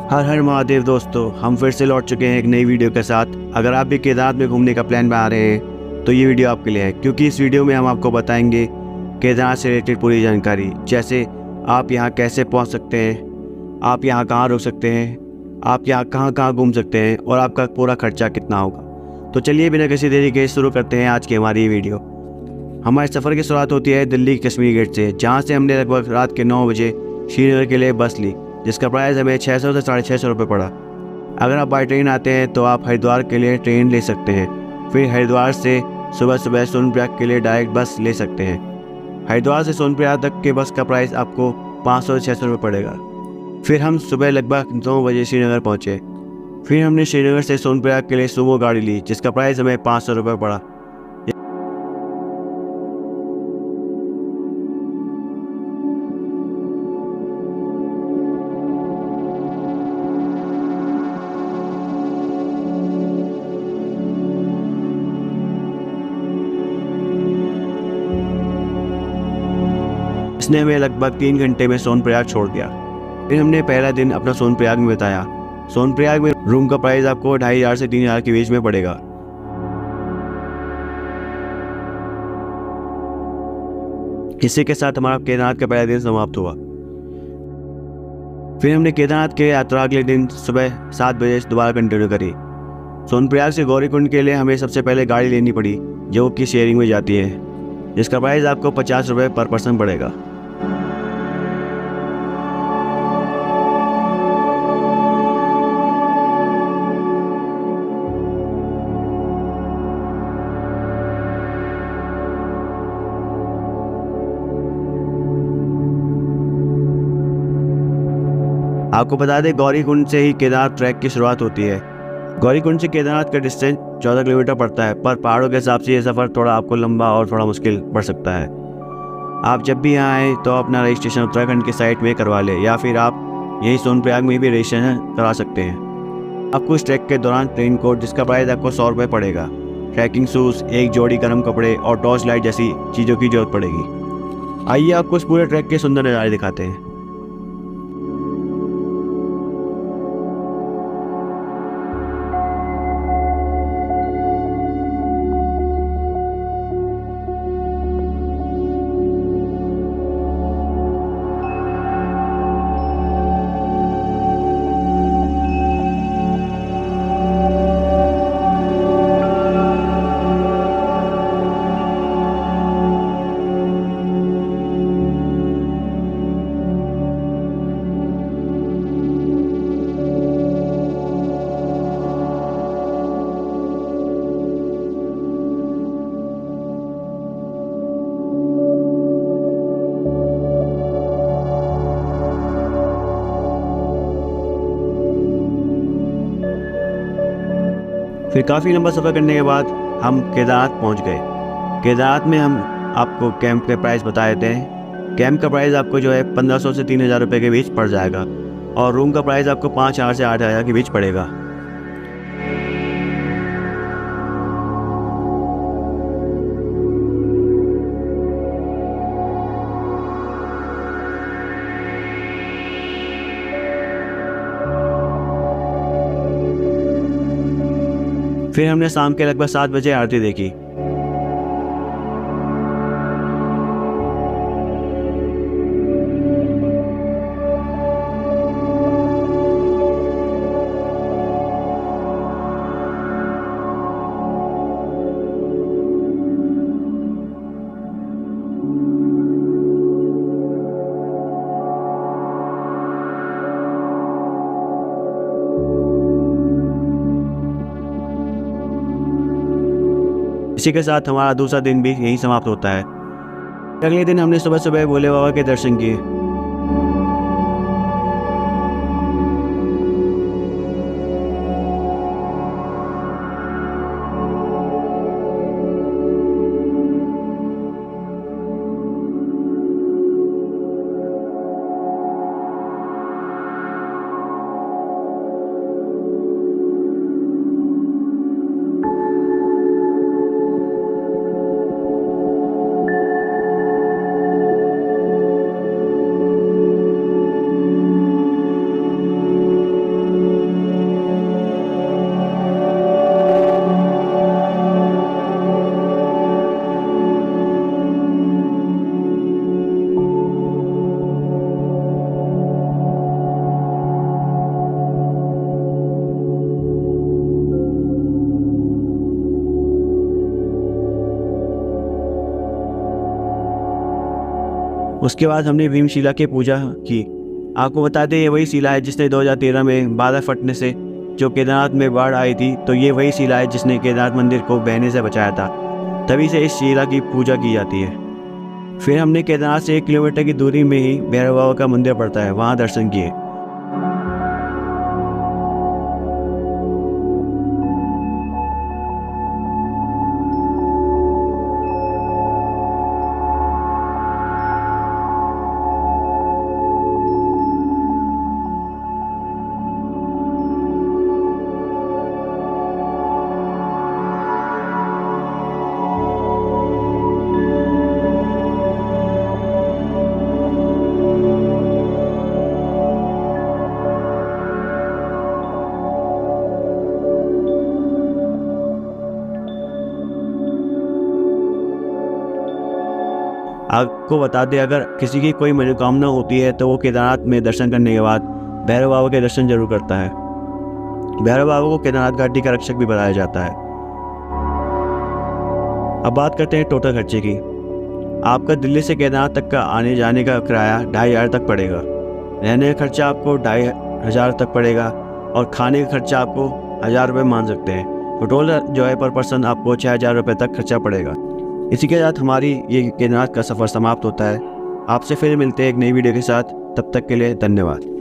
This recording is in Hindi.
हर हर महादेव दोस्तों, हम फिर से लौट चुके हैं एक नई वीडियो के साथ। अगर आप भी केदारनाथ में घूमने का प्लान बना रहे हैं तो ये वीडियो आपके लिए है, क्योंकि इस वीडियो में हम आपको बताएंगे केदारनाथ से रिलेटेड पूरी जानकारी। जैसे आप यहाँ कैसे पहुँच सकते हैं, आप यहाँ कहाँ रुक सकते हैं, आप यहाँ कहाँ कहाँ घूम सकते हैं और आपका पूरा खर्चा कितना होगा। तो चलिए बिना किसी देरी के शुरू करते हैं आज की हमारी ये वीडियो। हमारे सफ़र की शुरुआत होती है दिल्ली कश्मीर गेट से, जहाँ से हमने लगभग रात के 9 बजे श्रीनगर के लिए बस ली, जिसका प्राइस हमें 600 से 650 रुपये पड़ा। अगर आप बाई ट्रेन आते हैं तो आप हरिद्वार के लिए ट्रेन ले सकते हैं। फिर हरिद्वार से सुबह सुबह सोनप्रयाग के लिए डायरेक्ट बस ले सकते हैं। हरिद्वार से सोनप्रयाग तक के बस का प्राइस आपको 500 से 600 रुपये पड़ेगा। फिर हम सुबह लगभग 9 बजे श्रीनगर पहुँचे। फिर हमने श्रीनगर से सोनप्रयाग के लिए सुमो गाड़ी ली, जिसका प्राइस हमें 500 रुपये पड़ा। इसने हमें लगभग 3 घंटे में सोनप्रयाग छोड़ दिया। फिर हमने पहला दिन अपना सोनप्रयाग में बिताया। सोनप्रयाग में रूम का प्राइस आपको 2500 से 3000 के बीच में पड़ेगा। इसी के साथ हमारा केदारनाथ का पहला दिन समाप्त हुआ। फिर हमने केदारनाथ के यात्रा अगले दिन सुबह 7 बजे दोबारा कंटिन्यू करी। सोनप्रयाग से गौरीकुंड के लिए हमें सबसे पहले गाड़ी लेनी पड़ी, जो कि शेयरिंग में जाती है, जिसका प्राइस आपको 50 रुपये पर पर्सन पड़ेगा। आपको बता दें, गौरीकुंड से ही केदारनाथ ट्रैक की शुरुआत होती है। गौरीकुंड से केदारनाथ का डिस्टेंस 14 किलोमीटर पड़ता है, पर पहाड़ों के हिसाब से ये सफ़र थोड़ा आपको लंबा और थोड़ा मुश्किल पड़ सकता है। आप जब भी यहाँ आएँ तो अपना रजिस्ट्रेशन उत्तराखंड की साइट में करवा लें, या फिर आप यही सोनप्रयाग में भी रजिस्ट्रेशन करा सकते हैं। आपको इस ट्रैक के दौरान ट्रेन कोट, जिसका प्राइस आपको 100 रुपये पड़ेगा, ट्रैकिंग शूज़, एक जोड़ी गर्म कपड़े और टॉर्च लाइट जैसी चीज़ों की जरूरत पड़ेगी। आइए आपको इस पूरे ट्रैक के सुंदर नज़ारे दिखाते हैं। फिर काफ़ी लंबा सफ़र करने के बाद हम केदारनाथ पहुंच गए। केदारनाथ में हम आपको कैंप के प्राइस बता देते हैं। कैंप का प्राइस आपको जो है 1500 से 3000 रुपये के बीच पड़ जाएगा, और रूम का प्राइस आपको 5000 से 8000 के बीच पड़ेगा। फिर हमने शाम के लगभग 7 बजे आरती देखी। इसी के साथ हमारा दूसरा दिन भी यहीं समाप्त होता है। अगले दिन हमने सुबह सुबह भोले बाबा के दर्शन किए। उसके बाद हमने भीमशिला की पूजा की। आपको बता दें, ये वही शिला है जिसने 2013 में बादल फटने से जो केदारनाथ में बाढ़ आई थी, तो ये वही शिला है जिसने केदारनाथ मंदिर को बहने से बचाया था। तभी से इस शिला की पूजा की जाती है। फिर हमने केदारनाथ से 1 किलोमीटर की दूरी में ही भैरव बाबा का मंदिर पड़ता है, वहाँ दर्शन किए। आपको बता दें, अगर किसी की कोई मनोकामना होती है तो वो केदारनाथ में दर्शन करने के बाद भैरव बाबा के दर्शन जरूर करता है। भैरव बाबा को केदारनाथ घाटी का रक्षक भी बताया जाता है। अब बात करते हैं टोटल खर्चे की। आपका दिल्ली से केदारनाथ तक का आने जाने का किराया 2500 तक पड़ेगा। रहने का खर्चा आपको 2500 तक पड़ेगा और खाने का खर्चा आपको 1000 रुपये मान सकते हैं। तो टोटल जो है पर पर्सन आपको 6000 रुपये तक खर्चा पड़ेगा। इसी के साथ हमारी ये केदारनाथ का सफ़र समाप्त होता है। आपसे फिर मिलते हैं एक नई वीडियो के साथ। तब तक के लिए धन्यवाद।